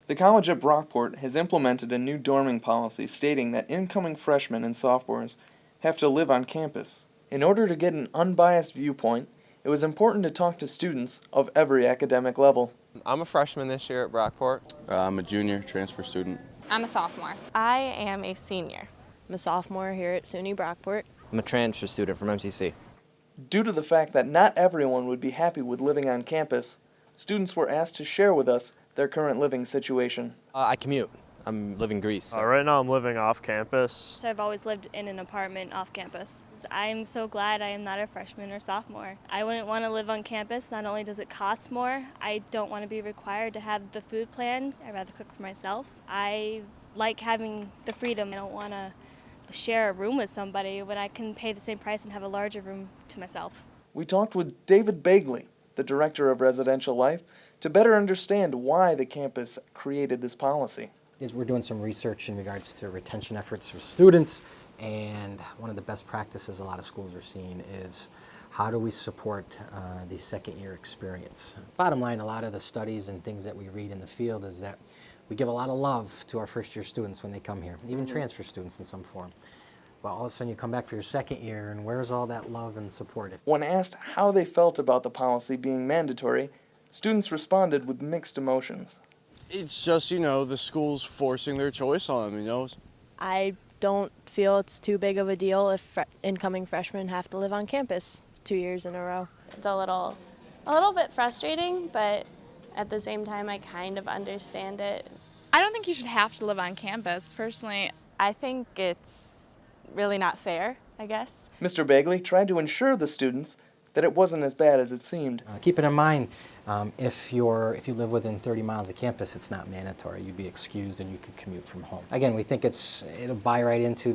The college at Brockport has implemented a new dorming policy stating that incoming freshmen and sophomores have to live on campus. In order to get an unbiased viewpoint, it was important to talk to students of every academic level. I'm a freshman this year at Brockport. I'm a junior, transfer student. I'm a sophomore. I am a senior. I'm a sophomore here at SUNY Brockport. I'm a transfer student from MCC. Due to the fact that not everyone would be happy with living on campus, students were asked to share with us their current living situation. I commute. I'm living in Greece. Right now I'm living off campus. So I've always lived in an apartment off campus. I'm so glad I am not a freshman or sophomore. I wouldn't want to live on campus. Not only does it cost more, I don't want to be required to have the food plan. I'd rather cook for myself. I like having the freedom. I don't want to share a room with somebody when I can pay the same price and have a larger room to myself. We talked with David Bagley, the Director of Residential Life, to better understand why the campus created this policy. We're doing some research in regards to retention efforts for students, and one of the best practices a lot of schools are seeing is how do we support the second year experience. Bottom line, a lot of the studies and things that we read in the field is that we give a lot of love to our first year students when they come here, even transfer students in some form. But all of a sudden you come back for your second year, and where's all that love and support? When asked how they felt about the policy being mandatory, students responded with mixed emotions. It's just, the school's forcing their choice on them, I don't feel it's too big of a deal if incoming freshmen have to live on campus 2 years in a row. It's a little bit frustrating, but at the same time, I kind of understand it. I don't think you should have to live on campus. Personally, I think it's really not fair, I guess. Mr. Bagley tried to ensure the students that it wasn't as bad as it seemed. Keep it in mind, if you live within 30 miles of campus, it's not mandatory. You'd be excused and you could commute from home. Again, we think it'll buy right into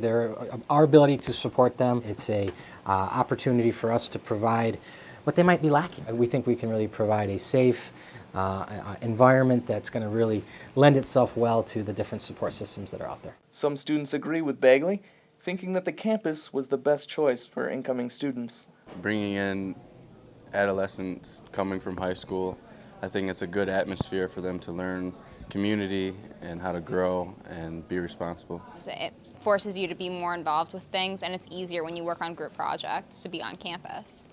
our ability to support them. It's a opportunity for us to provide what they might be lacking. We think we can really provide a safe environment that's going to really lend itself well to the different support systems that are out there. Some students agree with Bagley, thinking that the campus was the best choice for incoming students. Bringing in adolescents coming from high school, I think it's a good atmosphere for them to learn community and how to grow and be responsible. It forces you to be more involved with things, and it's easier when you work on group projects to be on campus.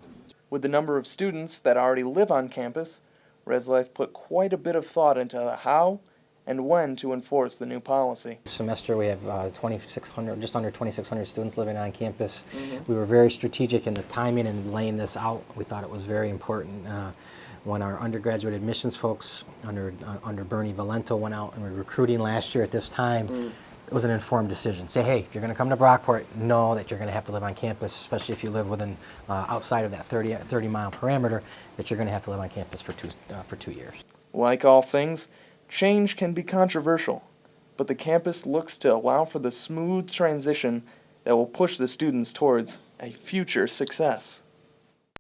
With the number of students that already live on campus, ResLife put quite a bit of thought into how and when to enforce the new policy. This semester we have just under 2,600 students living on campus. We were very strategic in the timing and laying this out. We thought it was very important. When our undergraduate admissions folks under Bernie Valento went out and were recruiting last year at this time, it was an informed decision. Say, hey, if you're going to come to Brockport, know that you're going to have to live on campus, especially if you live within outside of that 30-mile parameter, that you're going to have to live on campus for 2 years. Like all things, change can be controversial, but the campus looks to allow for the smooth transition that will push the students towards a future success.